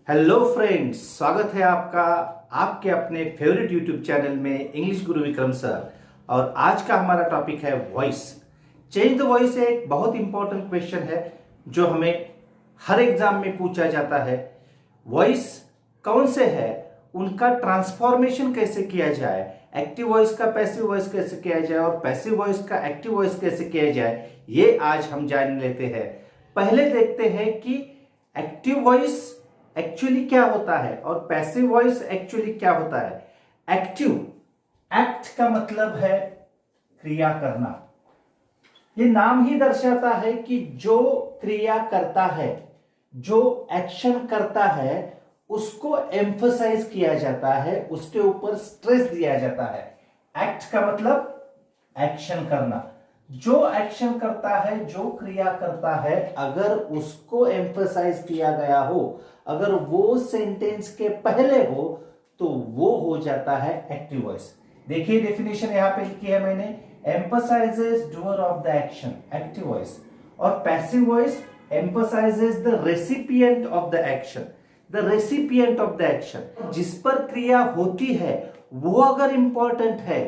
Hello friends, स्वागत है आपका आपके अपने फेवरेट यूट्यूब चैनल में इंग्लिश गुरु विक्रम सर। और आज का हमारा टॉपिक है वॉइस। चेंज द वॉइस एक बहुत इंपॉर्टेंट क्वेश्चन है जो हमें हर एग्जाम में पूछा जाता है। वॉइस कौन से है, उनका ट्रांसफॉर्मेशन कैसे किया जाए, एक्टिव वॉइस का पैसिव वॉइस कैसे किया जाए और पैसिव वॉइस का एक्टिव वॉइस कैसे किया जाए, ये आज हम जान लेते हैं। पहले देखते हैं कि एक्टिव वॉइस एक्चुअली क्या होता है और पैसिव वॉइस एक्चुअली क्या होता है। एक्टिव, एक्ट का मतलब है क्रिया करना। ये नाम ही दर्शाता है कि जो क्रिया करता है, जो एक्शन करता है, उसको एम्फसाइज किया जाता है, उसके ऊपर स्ट्रेस दिया जाता है। एक्ट का मतलब एक्शन करना। जो एक्शन करता है, जो क्रिया करता है, अगर उसको एम्फसाइज किया गया हो, अगर वो सेंटेंस के पहले हो, तो वो हो जाता है एक्टिव वॉइस। देखिए डेफिनेशन यहां पे लिखी है मैंने, emphasises doer of the action, active voice. और passive voice emphasises the recipient of the action, the recipient of the action. जिस पर क्रिया होती है वो अगर इंपॉर्टेंट है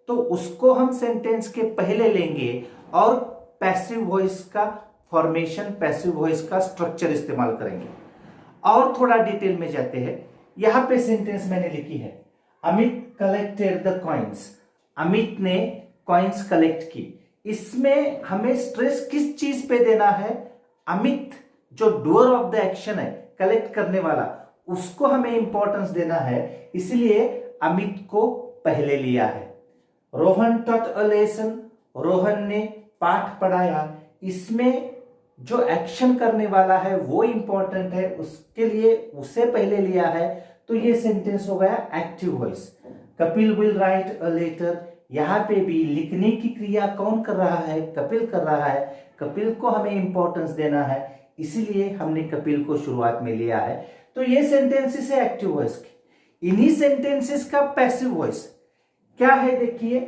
तो उसको हम सेंटेंस के पहले लेंगे और पैसिव वॉइस का फॉर्मेशन, पैसिव वॉइस का स्ट्रक्चर इस्तेमाल करेंगे। और थोड़ा डिटेल में जाते हैं। यहां पे सेंटेंस मैंने लिखी है, Amit collected the coins. Amit ने कॉइन्स कलेक्ट की। इसमें हमें स्ट्रेस किस चीज पे देना है? अमित जो डूअर ऑफ द एक्शन है, कलेक्ट करने वाला, उसको हमें इंपॉर्टेंस देना है, इसलिए अमित को पहले लिया है। Rohan taught a lesson, Rohan ने पाठ पढ़ाया। इसमें जो एक्शन करने वाला है वो इंपॉर्टेंट है, उसके लिए उसे पहले लिया है, तो ये सेंटेंस हो गया active voice. Kapil will write a letter. यहां पे भी लिखने की क्रिया कौन कर रहा है? कपिल कर रहा है। कपिल को हमें इंपॉर्टेंस देना है, इसीलिए हमने कपिल को शुरुआत में लिया है। तो ये सेंटेंसेस है एक्टिव वॉइस की। इन्हीं सेंटेंसेस का पैसिव वॉइस क्या है? देखिए,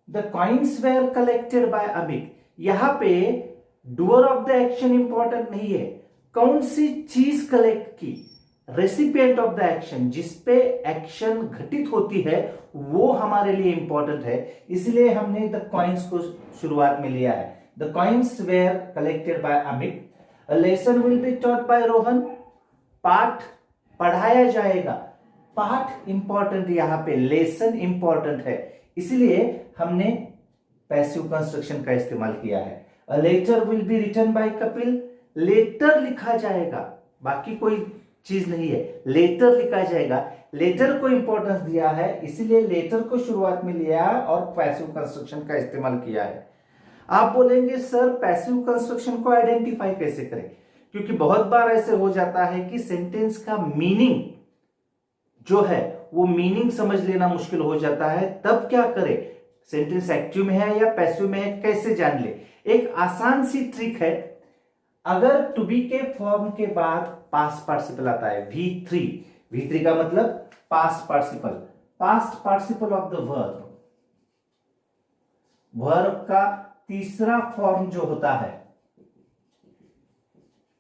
the coins were collected by Amit. यहां पे doer of the action important नहीं है, कौन सी चीज कलेक्ट की, रेसिपिएंट ऑफ द एक्शन, जिसपे एक्शन घटित होती है, वो हमारे लिए इंपॉर्टेंट है, इसलिए हमने द कॉइन्स को शुरुआत में लिया है। The coins were collected by Amit. A lesson will be taught by Rohan. पाठ पढ़ाया जाएगा। पाठ इंपॉर्टेंट, यहां पे लेसन इंपॉर्टेंट है, इसलिए हमने पैसिव कंस्ट्रक्शन का इस्तेमाल किया है। A letter will be written by Kapil. Letter लिखा जाएगा, बाकी कोई चीज नहीं है, लेटर लिखा जाएगा। लेटर को इंपॉर्टेंस दिया है, इसीलिए लेटर को शुरुआत में लिया और पैसिव कंस्ट्रक्शन का इस्तेमाल किया है। आप बोलेंगे सर पैसिव कंस्ट्रक्शन को आइडेंटिफाई कैसे करें? क्योंकि बहुत बार ऐसे हो जाता है कि सेंटेंस का मीनिंग जो है वो मीनिंग समझ लेना मुश्किल हो जाता है। तब क्या करें? सेंटेंस एक्टिव में है या पैसिव में है, कैसे जान ले? एक आसान सी ट्रिक है। अगर टू बी के फॉर्म के बाद पास्ट पार्टिसिपल आता है, V3, V3 का मतलब past participle, past participle of the verb, verb का तीसरा फॉर्म जो होता है,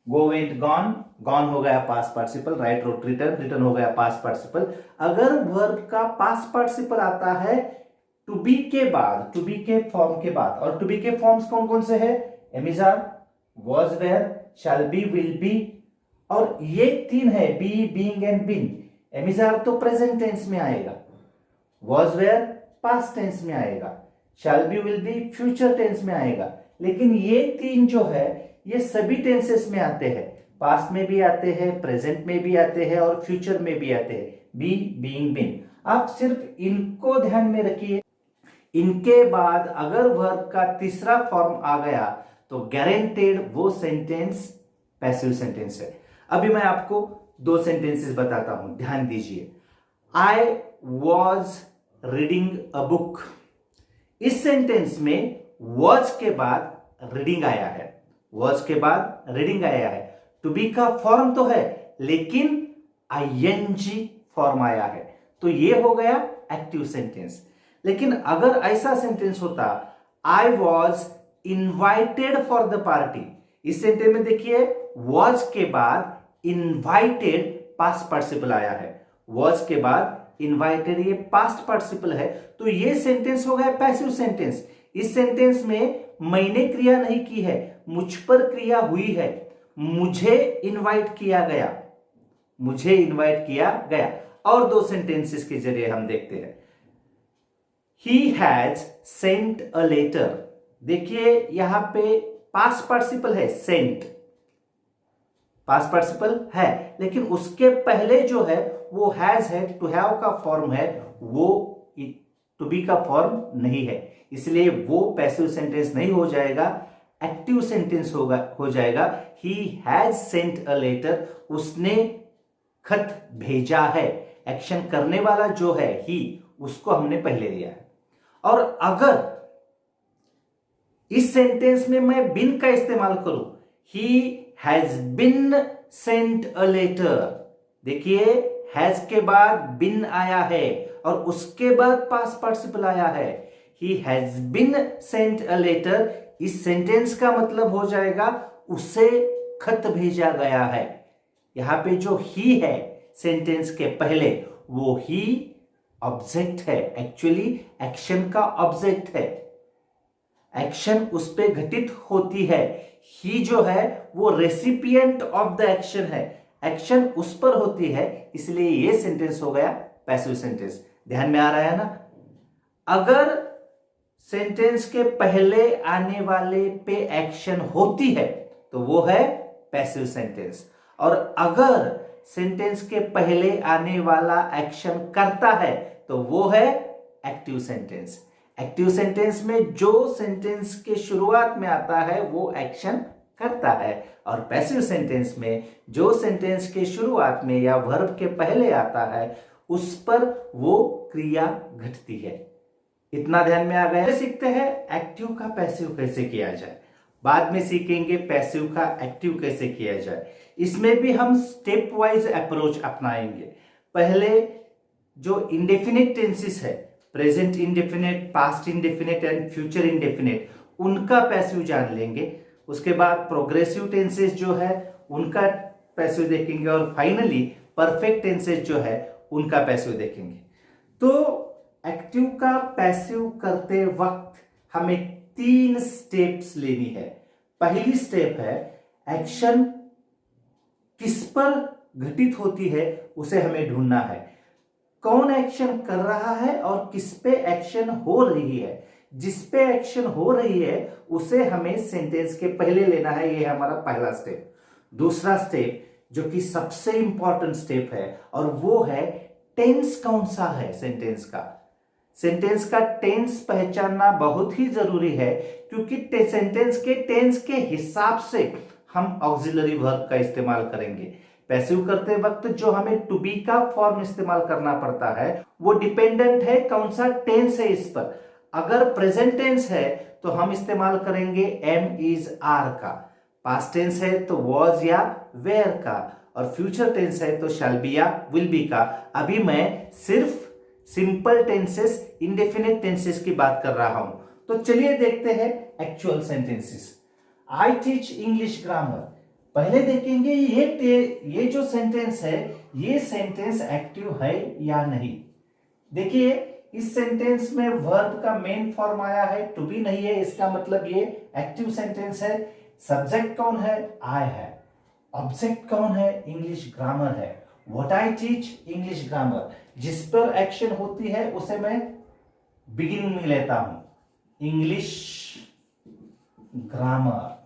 गो वेंट गॉन, गॉन हो गया past participle, right road return, return हो गया पास्ट पार्टिसिपल। अगर वर्ब का पास्ट पार्टिसिपल आता है टू बी के बाद, टू बी के फॉर्म के बाद, और टू बी के फॉर्म्स कौन कौन से है? Am is are, was were, shall be, will be, और ये तीन है, be, being and been. Am is are तो प्रेजेंट टेंस में आएगा, वॉज वेयर पास्ट टेंस में आएगा, shall be, will be future tense में आएगा। लेकिन ये तीन जो है ये सभी टेंसेस में आते हैं, पास्ट में भी आते हैं, प्रेजेंट में भी आते हैं और फ्यूचर में भी आते हैं, बी, बीइंग, बीन। आप सिर्फ इनको ध्यान में रखिए। इनके बाद अगर वर्ब का तीसरा फॉर्म आ गया तो गारंटेड वो सेंटेंस पैसिव सेंटेंस है। अभी मैं आपको दो सेंटेंसेस बताता हूं, ध्यान दीजिए। I was reading a book. इस सेंटेंस में वॉज के बाद रीडिंग आया है, वॉज के बाद रीडिंग आया है। टू बी का फॉर्म तो है लेकिन आईएनजी फॉर्म आया है, तो ये हो गया एक्टिव सेंटेंस। लेकिन अगर ऐसा सेंटेंस होता, I was invited for the party, इस सेंटेंस में देखिए वॉज के बाद इन्वाइटेड पास्ट पार्टिसिपल आया है, was के बाद इनवाइटेड ये पास्ट पार्टिसिपल है, तो ये सेंटेंस हो गया पैसिव सेंटेंस। इस सेंटेंस में मैंने क्रिया नहीं की है, मुझ पर क्रिया हुई है, मुझे इनवाइट किया गया, मुझे इनवाइट किया गया। और दो सेंटेंसेस के जरिए हम देखते हैं। He has sent a letter। देखिए यहां पे पास्ट पार्टिसिपल है, सेंट पास्ट पार्टिसिपल है, लेकिन उसके पहले जो है वो हैज है, टू हैव का फॉर्म है, वो टू बी का फॉर्म नहीं है, इसलिए वो पैसिव सेंटेंस नहीं हो जाएगा, एक्टिव सेंटेंस हो जाएगा। He has sent a letter, उसने खत भेजा है। एक्शन करने वाला जो है ही, उसको हमने पहले लिया है। और अगर इस सेंटेंस में मैं बिन का इस्तेमाल करूं, he has been sent a letter, देखिए हैज के बाद बिन आया है और उसके बाद पास्ट पार्टिसिपल आया है, he has been sent a letter. इस सेंटेंस का मतलब हो जाएगा उसे खत भेजा गया है। यहां पे जो ही है सेंटेंस के पहले, वो ही ऑब्जेक्ट है, एक्चुअली एक्शन का ऑब्जेक्ट है, एक्शन उस पे घटित होती है। ही जो है वो रेसिपिएंट ऑफ द एक्शन है, एक्शन उस पर होती है, इसलिए ये सेंटेंस हो गया पैसिव सेंटेंस। ध्यान में आ रहा है ना? अगर सेंटेंस के पहले आने वाले पे एक्शन होती है तो वो है पैसिव सेंटेंस, और अगर सेंटेंस के पहले आने वाला एक्शन करता है तो वो है एक्टिव सेंटेंस। एक्टिव सेंटेंस में जो सेंटेंस के शुरुआत में आता है वो एक्शन करता है, और पैसिव सेंटेंस में जो सेंटेंस के शुरुआत में या वर्ब के पहले आता है उस पर वो क्रिया घटती है। इतना ध्यान में आ गया। सीखते हैं एक्टिव का पैसिव कैसे किया जाए, बाद में सीखेंगे पैसिव का एक्टिव कैसे किया जाए। इसमें भी हम स्टेप वाइज अप्रोच अपनाएंगे। पहले जो इंडेफिनिट टेंसेस है, present indefinite, past indefinite and future indefinite, उनका पैसिव जान लेंगे। उसके बाद प्रोग्रेसिव टेंसेस जो है उनका पैसिव देखेंगे, और फाइनली परफेक्ट टेंसेस जो है उनका पैसिव देखेंगे। तो एक्टिव का पैसिव करते वक्त हमें 3 स्टेप्स लेनी है। पहली स्टेप है एक्शन किस पर घटित होती है उसे हमें ढूंढना है, कौन एक्शन कर रहा है और किस पे एक्शन हो रही है। जिस पे एक्शन हो रही है उसे हमें सेंटेंस के पहले लेना है, ये हमारा पहला स्टेप। दूसरा स्टेप जो कि सबसे इंपॉर्टेंट स्टेप है, और वो है टेंस कौन सा है सेंटेंस का। सेंटेंस का टेंस पहचानना बहुत ही जरूरी है, क्योंकि सेंटेंस के टेंस के हिसाब से हम ऑक्सिलरी वर्ब का इस्तेमाल करेंगे। पैसिव करते वक्त जो हमें टू बी का फॉर्म इस्तेमाल करना पड़ता है वो डिपेंडेंट है कौन सा टेंस है इस पर। अगर प्रेजेंट टेंस है तो हम इस्तेमाल करेंगे एम इज आर का, पास्ट टेंस है तो वॉज या वेयर का, और फ्यूचर टेंस है तो शैल बी या विल बी का। अभी मैं सिर्फ सिंपल टेंसेस, इंडेफिनिट टेंसेस की बात कर रहा हूं। तो चलिए देखते हैं actual sentences. I teach English grammar. पहले देखेंगे ये जो सेंटेंस है ये सेंटेंस एक्टिव है या नहीं। देखिए इस सेंटेंस में वर्ब का मेन फॉर्म आया है, टू बी नहीं है, इसका मतलब ये एक्टिव सेंटेंस है। सब्जेक्ट कौन है? आई है। ऑब्जेक्ट कौन है? इंग्लिश ग्रामर है। What I teach English grammar, जिस पर एक्शन होती है उसे मैं बिगिनिंग में लेता हूं, इंग्लिश ग्रामर।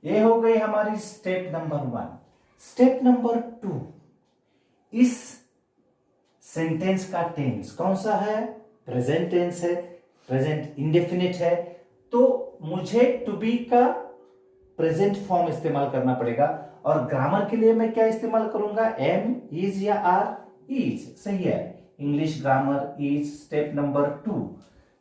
ये हो गई हमारी स्टेप नंबर 1। स्टेप नंबर 2, इस सेंटेंस का टेंस कौन सा है? प्रेजेंट टेंस है, प्रेजेंट इंडेफिनिट है, तो मुझे टू बी का प्रेजेंट फॉर्म इस्तेमाल करना पड़ेगा। और ग्रामर के लिए मैं क्या इस्तेमाल करूंगा? एम, इज या आर? इज सही है, English grammar is. Step number 2।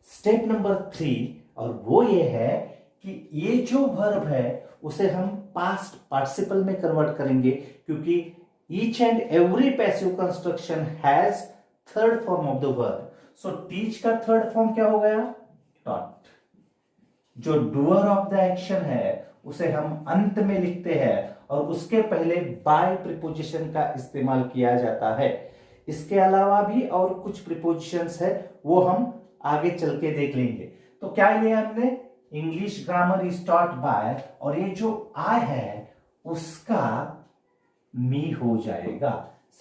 Step number 3, और वो ये है कि ये जो वर्ब है उसे हम पास्ट पार्टिसिपल में कन्वर्ट करेंगे, क्योंकि each and every passive construction has third form of the verb. So teach का थर्ड फॉर्म क्या हो गया? टॉट। जो डूअर ऑफ द एक्शन है उसे हम अंत में लिखते हैं, और उसके पहले बाय प्रीपोजिशन का इस्तेमाल किया जाता है। इसके अलावा भी और कुछ प्रीपोजिशंस है, वो हम आगे चल के देख लेंगे। तो क्या लिया हमने, English grammar is taught by, और ये जो आई है उसका मी हो जाएगा,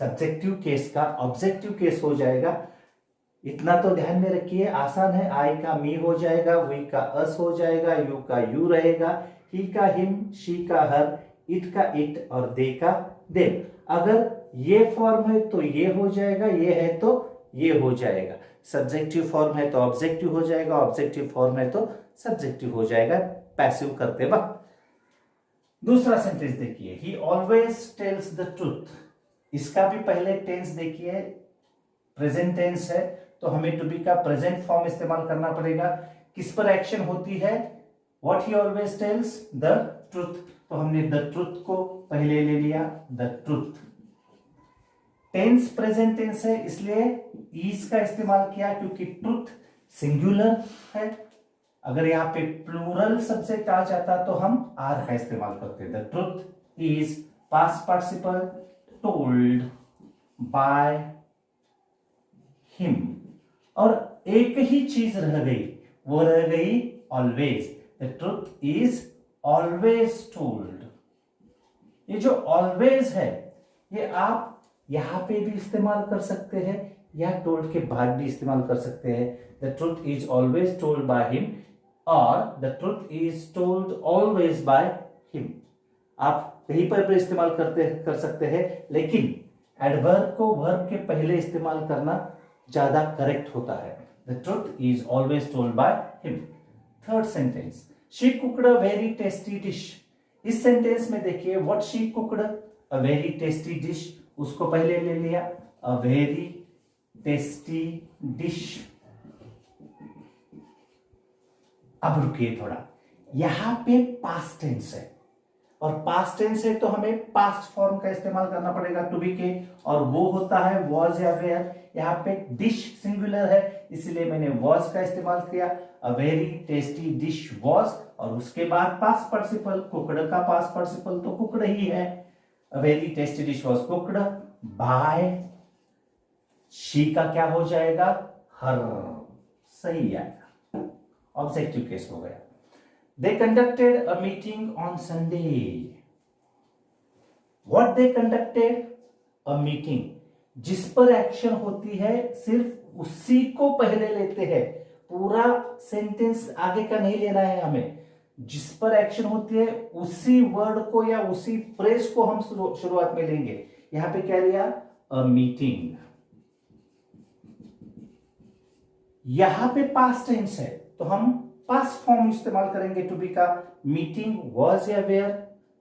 सब्जेक्टिव केस का ऑब्जेक्टिव केस हो जाएगा। इतना तो ध्यान में रखिए, आसान है। आई का मी हो जाएगा, वी का अस हो जाएगा, यू का यू रहेगा, ही का हिम, शी का हर, इट का इट और दे का देम। अगर ये फॉर्म है तो ये हो जाएगा, ये है तो ये हो जाएगा। सब्जेक्टिव फॉर्म है तो ऑब्जेक्टिव हो जाएगा, ऑब्जेक्टिव फॉर्म है तो सब्जेक्टिव हो जाएगा पैसिव करते वक्त। दूसरा सेंटेंस देखिए, ही ऑलवेज टेल्स द ट्रूथ। इसका भी पहले टेंस देखिए, प्रेजेंट टेंस है तो हमें टू बी का प्रेजेंट फॉर्म इस्तेमाल करना पड़ेगा। किस पर एक्शन होती है, what he always tells the truth, तो हमने द ट्रूथ को पहले ले लिया, the truth. Tense present tense है इसलिए इज का इस्तेमाल किया, क्योंकि ट्रूथ सिंगुलर है। अगर यहाँ पे प्लूरल सब्जेक्ट आ जाता तो हम आर का इस्तेमाल करते। The truth is past participle told by him. और एक ही चीज रह गई, वो रह गई always. The truth is always told. ये जो ऑलवेज है ये आप यहां पे भी इस्तेमाल कर सकते हैं या टोल्ड के बाद भी इस्तेमाल कर सकते हैं। The truth is always told by him और the truth is told always by him. आप कहीं पर भी इस्तेमाल कर सकते हैं, लेकिन एडवर्ब को वर्ब के पहले इस्तेमाल करना ज्यादा करेक्ट होता है। The truth is always told by him. Third sentence, she cooked a very tasty dish. इस सेंटेंस में देखिए, what she cooked a very tasty dish, उसको पहले ले लिया, अ वेरी टेस्टी डिश। अब रुकिए थोड़ा, यहां पे पास्ट टेंस है और पास्ट टेंस है तो हमें पास्ट फॉर्म का इस्तेमाल करना पड़ेगा टू बी के, और वो होता है वॉज या वेयर। यहाँ पे डिश सिंगुलर है इसलिए मैंने वॉज का इस्तेमाल किया, a very tasty dish was, और उसके बाद पास्ट पार्टिसिपल, कुकड़ का पास्ट पार्टिसिपल तो कुकड़ ही है। A very tasty dish was cooked by, she का क्या हो जाएगा, हर, सही आएगा, ऑब्जेक्टिव केस हो गया। They conducted a meeting on Sunday. What they conducted? A meeting. जिस पर एक्शन होती है सिर्फ उसी को पहले लेते हैं, पूरा सेंटेंस आगे का नहीं लेना है हमें। जिस पर एक्शन होती है उसी वर्ड को या उसी फ्रेज को हम शुरुआत में लेंगे। यहां पे क्या लिया, अ मीटिंग। यहां पे पास्ट टेंस है तो हम पास्ट फॉर्म इस्तेमाल करेंगे टू बी का। मीटिंग वॉज या were,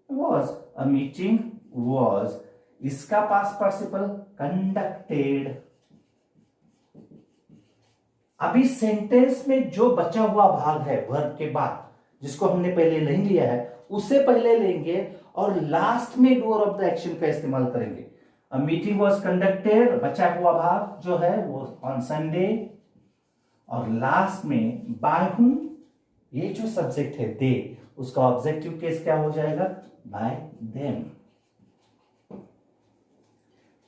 was, a meeting was. इसका पास्ट पार्टिसिपल कंडक्टेड। अभी सेंटेंस में जो बचा हुआ भाग है वर्ब के बाद, जिसको हमने पहले नहीं लिया है, उसे पहले लेंगे और लास्ट में डूअर ऑफ द एक्शन का इस्तेमाल करेंगे। अ मीटिंग वॉज कंडक्टेड, बचा हुआ भाग जो है वो ऑन संडे, और लास्ट में बाय हुम, ये जो सब्जेक्ट है दे, उसका ऑब्जेक्टिव केस क्या हो जाएगा, बाय देम।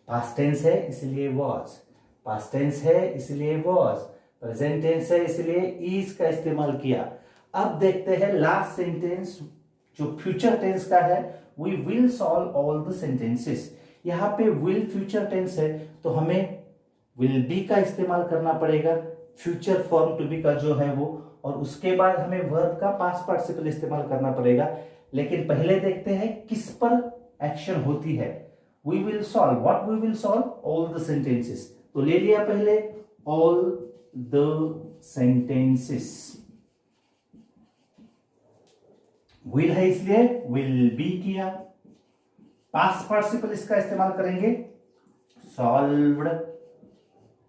पास्ट टेंस है इसलिए वॉज, पास्ट टेंस है इसलिए वॉज, प्रेजेंट टेंस है इसलिए इज का इस्तेमाल किया। अब देखते हैं लास्ट सेंटेंस जो फ्यूचर टेंस का है, we will solve all the sentences. यहां पे विल फ्यूचर टेंस है तो हमें विल बी का इस्तेमाल करना पड़ेगा, फ्यूचर फॉर्म टू बी का जो है वो, और उसके बाद हमें वर्ब का पास्ट पार्टिसिपल इस्तेमाल करना पड़ेगा। लेकिन पहले देखते हैं किस पर एक्शन होती है। We will solve, what we will solve, all the sentences. तो ले लिया पहले ऑल द सेंटेंसेस, विल है इसलिए विल बी किया। पास्ट पार्टिसिपल इसका इस्तेमाल करेंगे, सॉल्व्ड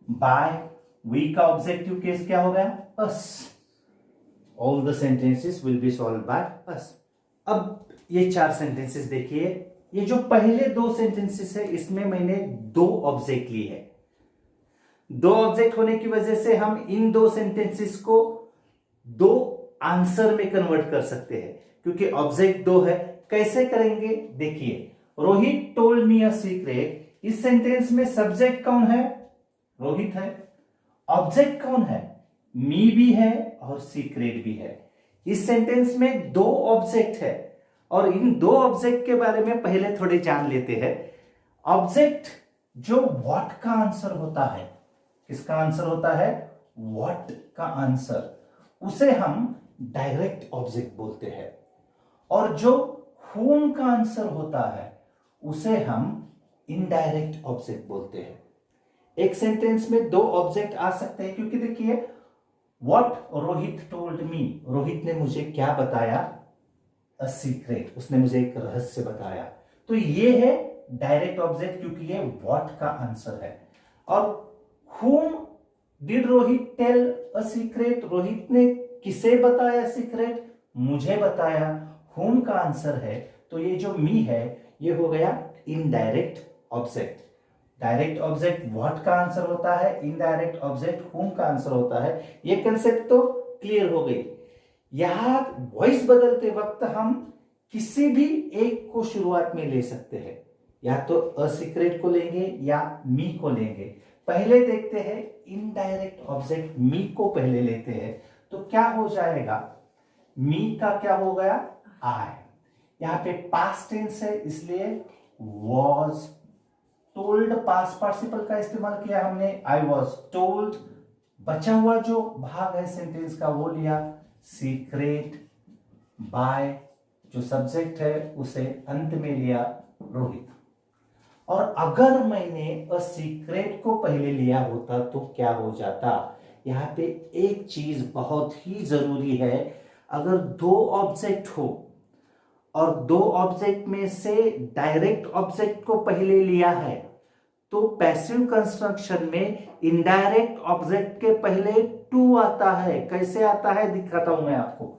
बाय, वी का ऑब्जेक्टिव केस क्या हो गया, us. All the sentences will be solved by us. अब ये चार सेंटेंसेस देखिए, ये जो पहले दो सेंटेंसेस है इसमें मैंने दो ऑब्जेक्ट ली है। दो ऑब्जेक्ट होने की वजह से हम इन दो सेंटेंसेस को दो आंसर में कन्वर्ट कर सकते हैं, क्योंकि ऑब्जेक्ट दो है। कैसे करेंगे देखिए, Rohit told me a secret, इस सेंटेंस में सब्जेक्ट कौन है? रोहित है। ऑब्जेक्ट कौन है? मी भी है और सीक्रेट भी है। इस सेंटेंस में दो ऑब्जेक्ट है और इन दो ऑब्जेक्ट के बारे में पहले थोड़े जान लेते हैं। ऑब्जेक्ट जो व्हाट का आंसर होता है, किसका आंसर होता है? व्हाट का आंसर, उसे हम डायरेक्ट ऑब्जेक्ट बोलते हैं। और जो होम का आंसर होता है उसे हम इनडायरेक्ट ऑब्जेक्ट बोलते हैं। एक सेंटेंस में दो ऑब्जेक्ट आ सकते हैं क्योंकि देखिए, what Rohit told me, Rohit ने मुझे क्या बताया? अ सीक्रेट, उसने मुझे एक रहस्य बताया। तो ये है डायरेक्ट ऑब्जेक्ट क्योंकि ये व्हाट का आंसर है। और whom did Rohit tell a secret, Rohit ने किसे बताया सीक्रेट? मुझे बताया। whom का आंसर है तो ये जो मी है ये हो गया indirect object. Direct object what का आंसर होता है, इनडायरेक्ट ऑब्जेक्ट whom का आंसर होता है। ये कंसेप्ट तो क्लियर हो गई। यहां वॉइस बदलते वक्त हम किसी भी एक को शुरुआत में ले सकते हैं, या तो अ सीक्रेट को लेंगे या मी को लेंगे। पहले देखते हैं इनडायरेक्ट ऑब्जेक्ट मी को पहले लेते हैं तो क्या हो जाएगा? मी का क्या हो गया? आई। यहां पे पास्ट टेंस है इसलिए वॉज टोल्ड, पास्ट पार्टिसिपल का इस्तेमाल किया हमने, आई वॉज टोल्ड। बचा हुआ जो भाग है सेंटेंस का वो लिया सीक्रेट बाय, जो सब्जेक्ट है उसे अंत में लिया रोहित। और अगर मैंने अ सीक्रेट को पहले लिया होता तो क्या हो जाता? यहां पे एक चीज बहुत ही जरूरी है, अगर दो ऑब्जेक्ट हो और दो ऑब्जेक्ट में से डायरेक्ट ऑब्जेक्ट को पहले लिया है तो पैसिव कंस्ट्रक्शन में इनडायरेक्ट ऑब्जेक्ट के पहले टू आता है। कैसे आता है दिखाता हूं मैं आपको।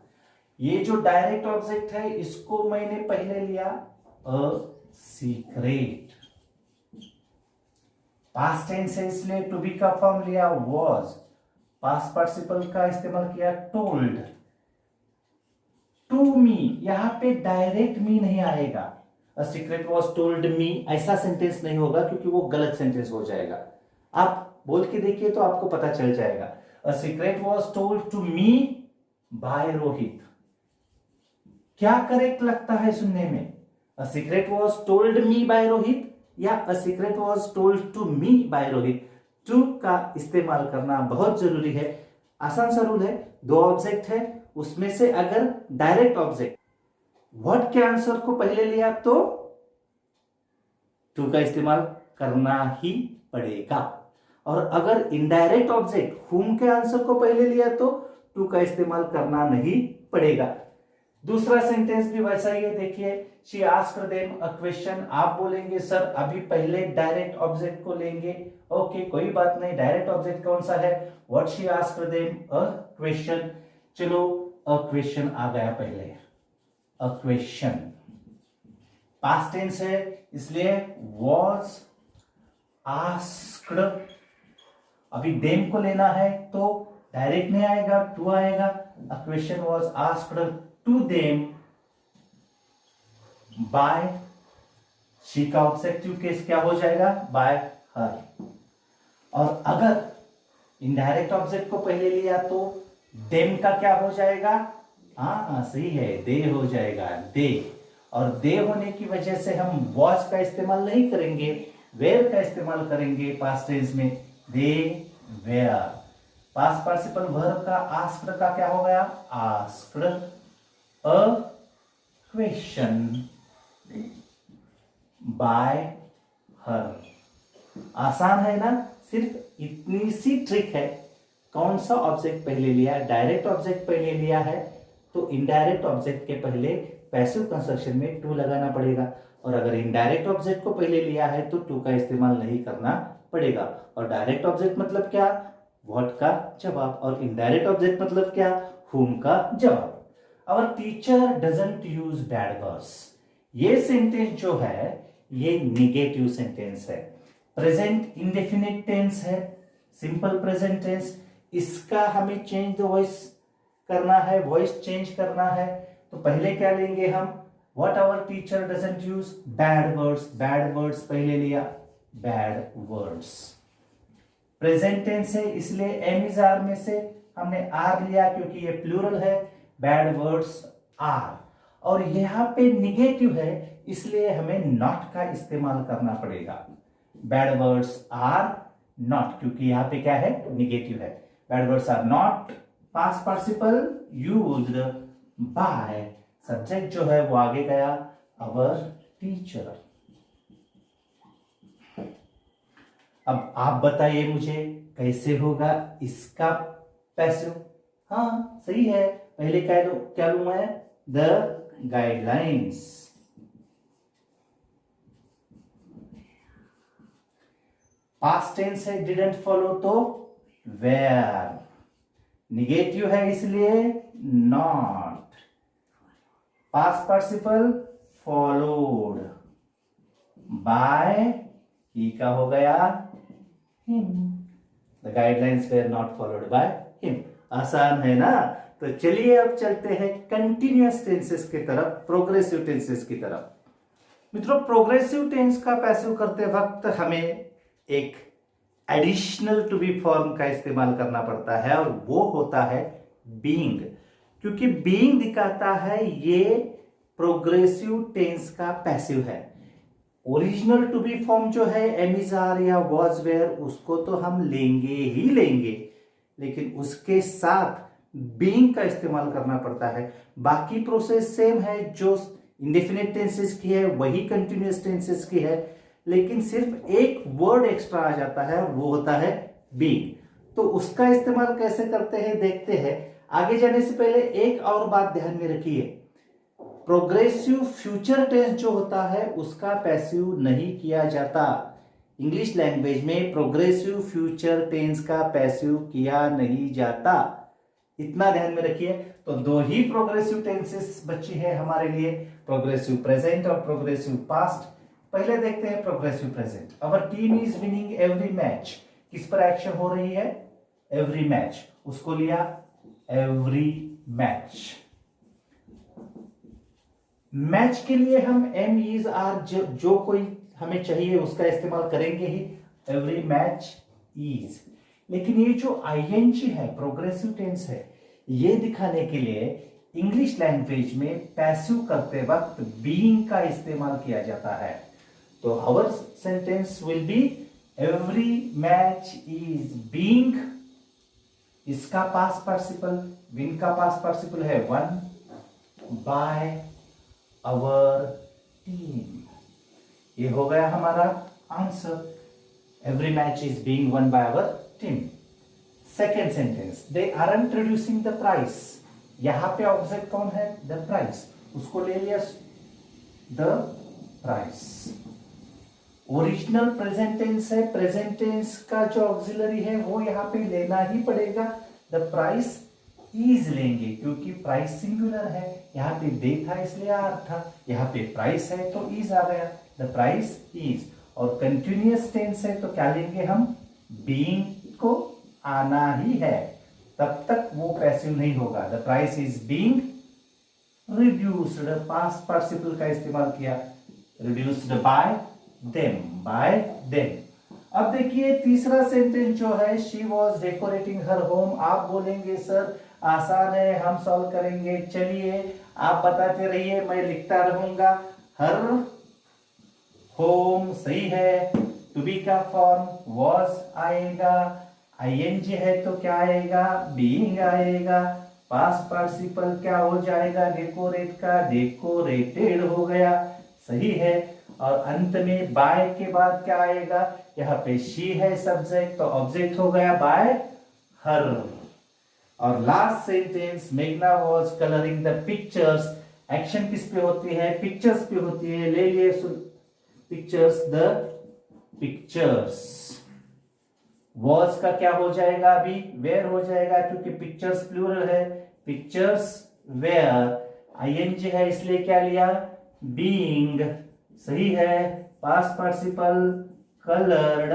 ये जो डायरेक्ट ऑब्जेक्ट है इसको मैंने पहले लिया अ सीक्रेट, पास्ट टेंस है इसलिए टू बी का फॉर्म लिया वॉज, पास्ट पार्टिसिपल का इस्तेमाल किया टोल्ड। टू मी, यहां पे डायरेक्ट मी नहीं आएगा, अ सीक्रेट वॉज टोल्ड मी ऐसा सेंटेंस नहीं होगा क्योंकि वो गलत सेंटेंस हो जाएगा। आप बोल के देखिए तो आपको पता चल जाएगा। A secret was told to me by Rohit, क्या करेक्ट लगता है सुनने में? A secret was told me by Rohit या a secret was told to me by Rohit? To का इस्तेमाल करना बहुत जरूरी है। आसान सा रूल है, दो ऑब्जेक्ट है उसमें से अगर डायरेक्ट ऑब्जेक्ट व्हाट के आंसर को पहले लिया तो टू का इस्तेमाल करना ही पड़ेगा, और अगर इनडायरेक्ट ऑब्जेक्ट whom के आंसर को पहले लिया तो टू का इस्तेमाल करना नहीं पड़ेगा। दूसरा सेंटेंस भी वैसा ही है, देखिए, she asked them a question. आप बोलेंगे सर अभी पहले डायरेक्ट ऑब्जेक्ट को लेंगे, ओके कोई बात नहीं। डायरेक्ट ऑब्जेक्ट कौन सा है? What she asked them a question. चलो अ क्वेश्चन आ गया पहले, अ क्वेश्चन पास्ट टेंस है इसलिए वॉज आस्क्ड। अभी देम को लेना है तो डायरेक्ट नहीं आएगा, टू आएगा। A question was asked to them by, she का ऑब्जेक्टिव केस क्या हो जाएगा? By her. और अगर इनडायरेक्ट ऑब्जेक्ट को पहले लिया तो देम का क्या हो जाएगा? हाँ सही है, दे हो जाएगा, दे। और दे होने की वजह से हम वॉज का इस्तेमाल नहीं करेंगे, वेयर का इस्तेमाल करेंगे पास्ट टेंस में, दे वेयर। पास्ट पार्टिसिपल वर्ब का आस्क्ड का क्या हो गया? आस्क्ड अ क्वेश्चन बाय हर। आसान है ना? सिर्फ इतनी सी ट्रिक है। कौन सा ऑब्जेक्ट पहले लिया? डायरेक्ट ऑब्जेक्ट पहले लिया है तो इनडायरेक्ट ऑब्जेक्ट के पहले पैसिव कंस्ट्रक्शन में टू लगाना पड़ेगा, और अगर इनडायरेक्ट ऑब्जेक्ट को पहले लिया है तो टू का इस्तेमाल नहीं करना पड़ेगा। और डायरेक्ट ऑब्जेक्ट मतलब क्या? व्हाट का जवाब, और इनडायरेक्ट ऑब्जेक्ट मतलब क्या? whom का जवाब। Our teacher doesn't use bad words, ये सेंटेंस जो है ये निगेटिव सेंटेंस है। प्रेजेंट इंडेफिनिट टेंस है, सिंपल प्रेजेंट टेंस। इसका हमें चेंज द वॉइस करना है, वॉइस चेंज करना है तो पहले क्या लेंगे हम? What our teacher doesn't use bad words, bad words पहले लिया, बैड वर्ड्स। प्रेजेंट टेंस है इसलिए एम इज आर में से हमने आर लिया क्योंकि ये प्लूरल है, बैड वर्ड्स आर। और यहां पे निगेटिव है इसलिए हमें नॉट का इस्तेमाल करना पड़ेगा। बैड वर्ड्स आर नॉट, क्योंकि यहां पे क्या है, निगेटिव है। Bad words are not past participle used by, subject जो है वो आगे गया अवर टीचर। अब आप बताइए मुझे कैसे होगा इसका पैसिव। हाँ सही है, पहले क्या लूं मैं, द गाइडलाइंस। पास्ट टेंस है, डिडंट फॉलो तो वेयर। निगेटिव है इसलिए not. Past participle followed by, he का हो गया him. The guidelines were not followed by him. आसान है ना। तो चलिए अब चलते हैं कंटिन्यूअस टेंसेस की तरफ, प्रोग्रेसिव टेंसेस की तरफ। मित्रों, प्रोग्रेसिव टेंस का पैसिव करते वक्त हमें एक एडिशनल टू बी फॉर्म का इस्तेमाल करना पड़ता है और वो होता है बीइंग, क्योंकि बीइंग दिखाता है ये प्रोग्रेसिव टेंस का पैसिव है। ओरिजिनल टू बी फॉर्म जो है एम इज आर या वॉज वेयर, उसको तो हम लेंगे ही लेंगे, लेकिन उसके साथ बीइंग का इस्तेमाल करना पड़ता है। बाकी प्रोसेस सेम है, जो इंडेफिनिट टेंसेस की है वही कंटिन्यूअस टेंसेस की है, लेकिन सिर्फ एक वर्ड एक्स्ट्रा आ जाता है, वो होता है बीइंग। तो उसका इस्तेमाल कैसे करते हैं देखते हैं। आगे जाने से पहले एक और बात ध्यान में रखिए, प्रोग्रेसिव फ्यूचर टेंस जो होता है उसका पैसिव नहीं किया जाता। इंग्लिश लैंग्वेज में प्रोग्रेसिव फ्यूचर टेंस का पैसिव किया नहीं जाता, इतना ध्यान में रखिए। तो दो ही प्रोग्रेसिव टेंसेस बची है हमारे लिए, प्रोग्रेसिव प्रेजेंट और प्रोग्रेसिव पास्ट। पहले देखते हैं progressive present. Our team is winning every match, किस पर एक्शन हो रही है, एवरी मैच, उसको लिया एवरी मैच। मैच के लिए हम एम इज आर जो कोई हमें चाहिए उसका इस्तेमाल करेंगे ही, एवरी मैच इज। लेकिन ये जो आईएनजी है प्रोग्रेसिव टेंस है, ये दिखाने के लिए इंग्लिश लैंग्वेज में पैसिव करते वक्त बीइंग का इस्तेमाल किया जाता है। तो our sentence will be every match is being, इसका पास्ट पार्टिसिपल, विन का पास्ट पार्टिसिपल है वन, बाय आवर टीम। ये हो गया हमारा answer, every match is being won by our team. Second sentence, they are introducing the price, यहां पे object कौन है, द प्राइस, उसको ले लिया the price. Original present tense है, प्रेजेंट टेंस का जो ऑक्सिलरी है वो यहां पे लेना ही पड़ेगा, द प्राइस इज लेंगे क्योंकि प्राइस सिंगुलर है, यहाँ पे दे था इसलिए आर था, यहाँ पे प्राइस है तो इज आ गया, द प्राइस इज। और कंटिन्यूअस टेंस है तो क्या लेंगे हम, बीइंग को आना ही है, तब तक वो पैसिव नहीं होगा। The price is being reduced, past participle का इस्तेमाल किया, reduced by them, bye them. अब देखिए तीसरा सेंटेंस जो है, she was decorating her home. आप बोलेंगे सर आसान है, हम सॉल्व करेंगे, चलिए आप बताते रहिए, मैं लिखता रहूंगा। हर होम सही है, टू बी का फॉर्म वॉज आएगा, आईएनजी है तो क्या आएगा, बीइंग आएगा, पास्ट पार्टिसिपल क्या हो जाएगा, डेकोरेट का डेकोरेटेड हो गया, सही है। और अंत में बाय के बाद क्या आएगा, यहाँ पे शी है सब्जेक्ट तो ऑब्जेक्ट हो गया बाय हर। और लास्ट सेंटेंस, मेघना was colouring the pictures, action किस पे होती है, पिक्चर्स पे होती है, ले लिए पिक्चर्स, द पिक्चर्स। वॉज का क्या हो जाएगा, अभी वेयर हो जाएगा क्योंकि पिक्चर्स प्लूरल है, पिक्चर्स वेयर, आईएनजी है इसलिए क्या लिया, बीइंग, सही है। Past participle coloured,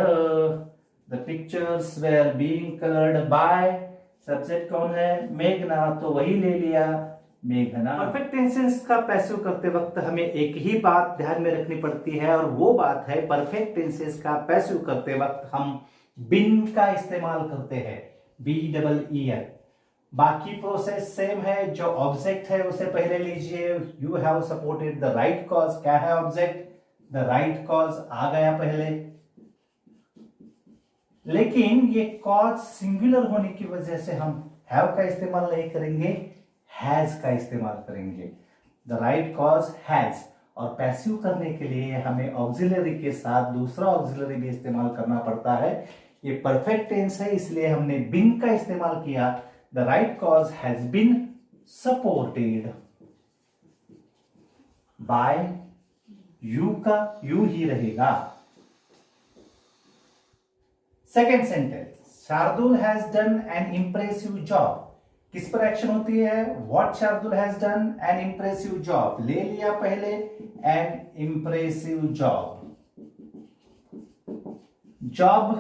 the pictures were being coloured by, subject कौन है, मेघना तो वही ले लिया, मेघना। परफेक्ट टेंसेस का पैसिव करते वक्त हमें एक ही बात ध्यान में रखनी पड़ती है, और वो बात है परफेक्ट टेंसेस का पैसिव करते वक्त हम बिन का इस्तेमाल करते हैं, BEEN। बाकी प्रोसेस सेम है। जो ऑब्जेक्ट है उसे पहले लीजिए। You have supported the right cause. क्या है ऑब्जेक्ट? द राइट कॉज आ गया पहले, लेकिन ये कॉज सिंगुलर होने की वजह से हम हैव का इस्तेमाल नहीं करेंगे, हैज का इस्तेमाल करेंगे। The right cause has. और पैसिव करने के लिए हमें ऑक्सिलरी के साथ दूसरा ऑक्सिलरी भी इस्तेमाल करना पड़ता है। ये परफेक्ट टेंस है, इसलिए हमने बिन का इस्तेमाल किया। The right cause has been supported by. You का यू ही रहेगा। Second sentence, Shardul has done an impressive job. किस पर एक्शन होती है? What Shardul has done an impressive job. ले लिया पहले, N impressive job. Job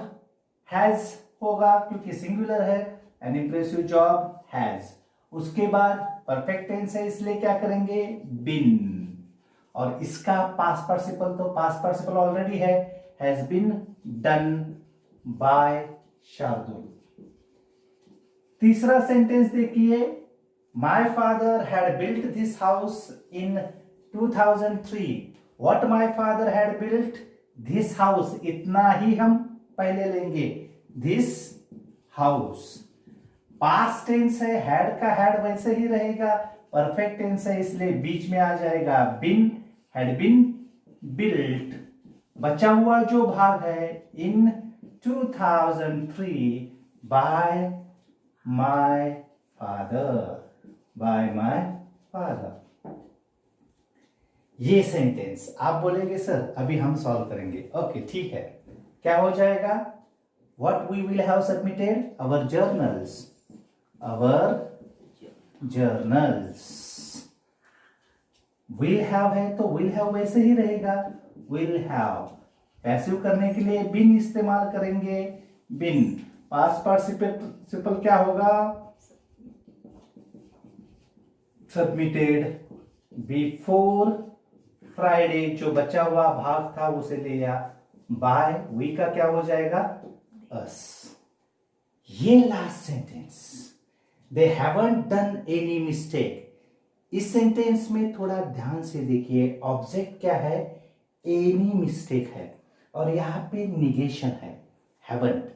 has होगा क्योंकि सिंगुलर है, एन इंप्रेसिव जॉब हैज। उसके बाद परफेक्ट टेंस है, इसलिए क्या करेंगे? बिन। और इसका पास्ट पार्टिसिपल तो पास्ट पार्टिसिपल ऑलरेडी है, has been done by Shardul. तीसरा सेंटेंस देखिए, my father had built this house in 2003। What my father had built this house, इतना ही हम पहले लेंगे, दिस हाउस। पास्ट टेंस है, हैड का हैड वैसे ही रहेगा। परफेक्ट टेंस है, इसलिए बीच में आ जाएगा बिन, हैड बिन बिल्ट। बचा हुआ जो भाग है, in 2003 by my father, by my father. ये सेंटेंस आप बोलेंगे सर अभी हम सॉल्व करेंगे। ओके ठीक है, क्या हो जाएगा? What we will have submitted? Our journals. Our journals. Will have है तो will have वैसे ही रहेगा, will have। पैसिव करने के लिए बिन इस्तेमाल करेंगे, बिन। पास्ट पार्टिसिपल क्या होगा? Submitted before Friday. जो बचा हुआ भाग था उसे लिया, बाय। वी का क्या हो जाएगा? अस। ये last sentence, they haven't done any mistake. इस सेंटेंस में थोड़ा ध्यान से देखिए, ऑब्जेक्ट क्या है? एनी मिस्टेक है, और यहां पे निगेशन है, हैवंट।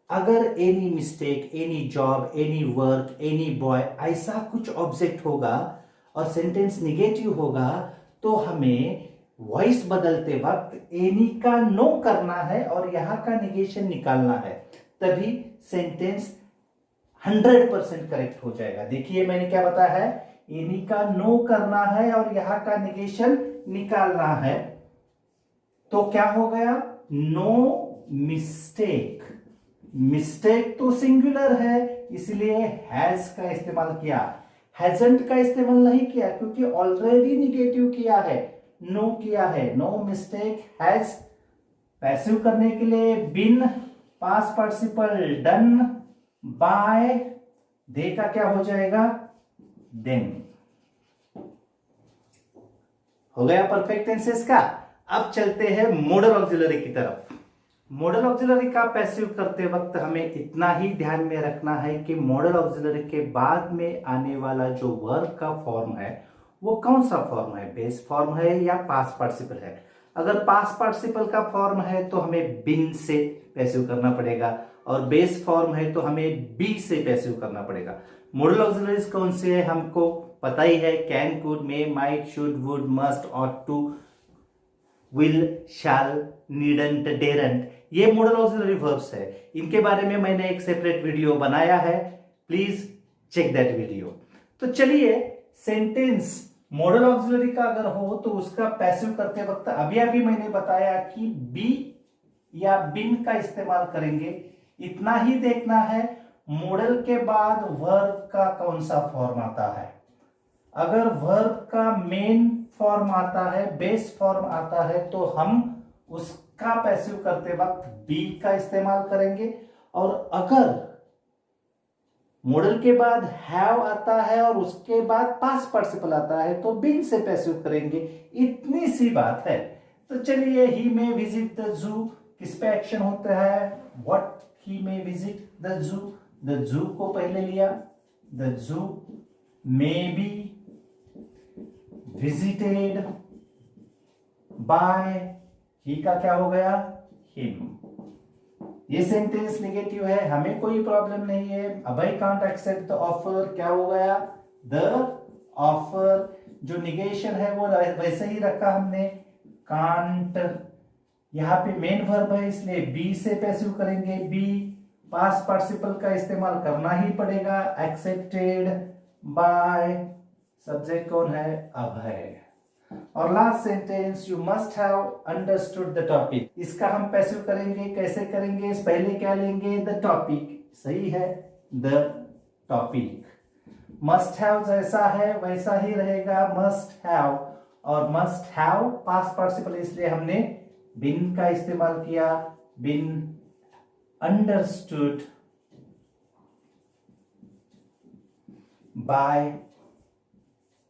अगर any mistake, any job, any work, any boy, ऐसा कुछ ऑब्जेक्ट होगा और सेंटेंस निगेटिव होगा, तो हमें वॉइस बदलते वक्त एनी का नो करना है और यहां का निगेशन निकालना है, तभी सेंटेंस 100% करेक्ट हो जाएगा। देखिए मैंने क्या बताया है, एनी का नो करना है और यहां का निगेशन निकालना है, तो क्या हो गया? No mistake. मिस्टेक तो सिंगुलर है, इसलिए हैज का इस्तेमाल किया, हैजंट का इस्तेमाल नहीं किया क्योंकि ऑलरेडी निगेटिव किया है, नो किया है। No mistake has. पैसिव करने के लिए बिन, पास्ट पार्टिसिपल डन बाय, दे का क्या हो जाएगा? देन। हो गया परफेक्ट टेंसेस का। अब चलते हैं मॉडल ऑक्सिलरी की तरफ। मॉडल ऑक्सिलरी का पैसिव करते वक्त हमें इतना ही ध्यान में रखना है कि मॉडल ऑक्सिलरी के बाद में आने वाला जो वर्ब का फॉर्म है वो कौन सा फॉर्म है? बेस फॉर्म है या पास्ट पार्टिसिपल है? अगर पास्ट पार्टिसिपल का फॉर्म है तो हमें बिन से पैसिव करना पड़ेगा, और बेस फॉर्म है तो हमें बी से पैसिव करना पड़ेगा। मॉडल ऑक्सिलरीज कौन से है हमको पता ही है, can, could, may, might, should, would, must, ought to, will, shall, needn't, daren't, ये मॉडल ऑक्सिलरी वर्ब्स है। इनके बारे में मैंने एक सेपरेट वीडियो बनाया है, प्लीज चेक दैट वीडियो। तो चलिए, सेंटेंस मॉडल ऑक्सिलरी का अगर हो तो उसका पैसिव करते वक्त अभी अभी मैंने बताया कि बी या बिन का इस्तेमाल करेंगे। इतना ही देखना है मॉडल के बाद वर्ब का कौन सा फॉर्म आता है। अगर वर्ब का मेन फॉर्म आता है, बेस फॉर्म आता है, तो हम उसका पैसिव करते वक्त बी का इस्तेमाल करेंगे। और अगर मॉडल के बाद हैव आता है और उसके बाद पास्ट पार्टिसिपल आता है, तो बीन से पैसिव करेंगे। इतनी सी बात है। तो चलिए, ही मे विजिट द जू किस पे एक्शन होता है? What he may visit the zoo. The zoo को पहले लिया, the zoo may be visited by, he का क्या हो गया? हिम। ये सेंटेंस नेगेटिव है, हमें कोई प्रॉब्लम नहीं है। अब I can't accept the offer, क्या हो गया? The offer. जो निगेशन है वो वैसे ही रखा हमने, कांट। यहां पे मेन वर्ब है इसलिए बी से पैसिव करेंगे। बी पास्ट पार्टिसिपल का इस्तेमाल करना ही पड़ेगा। एक्सेप्टेड बाय, सब्जेक्ट कौन है? अब है। और last sentence, you must have understood the topic. इसका हम पैसिव करेंगे, कैसे करेंगे? पहले क्या लेंगे? The topic. सही है, द टॉपिक। मस्ट हैव जैसा है वैसा ही रहेगा, मस्ट हैव। और मस्ट हैव पास्ट पार्टिसिपल इसलिए हमने बिन का इस्तेमाल किया। बिन अंडरस्टूड बाय,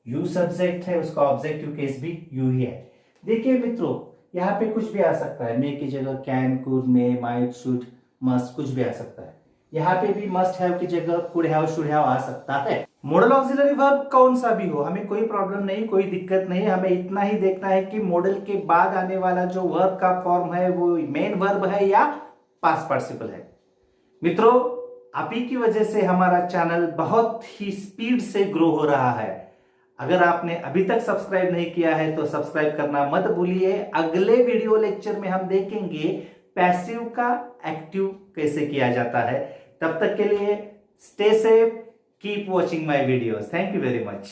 यू सब्जेक्ट है, उसका ऑब्जेक्टिव केस भी यू ही है। देखिए मित्रों, यहाँ पे कुछ भी आ सकता है। मे की जगह can, could, may, might, should, must, कुछ भी आ सकता है। यहाँ पे भी मस्ट हैव की जगह कुड हैव, शुड हैव आ सकता है। मॉडल ऑक्सिलरी वर्ब कौन सा भी हो, हमें कोई प्रॉब्लम नहीं, कोई दिक्कत नहीं। हमें इतना ही देखना है कि मॉडल के बाद आने वाला जो वर्ब का फॉर्म है वो मेन वर्ब है या पास्ट पार्टिसिपल है। मित्रों, आप ही की वजह से हमारा चैनल बहुत ही स्पीड से ग्रो हो रहा है। अगर आपने अभी तक सब्सक्राइब नहीं किया है तो सब्सक्राइब करना मत भूलिए। अगले वीडियो लेक्चर में हम देखेंगे पैसिव का एक्टिव कैसे किया जाता है। तब तक के लिए stay safe, keep watching my videos. Thank you very much.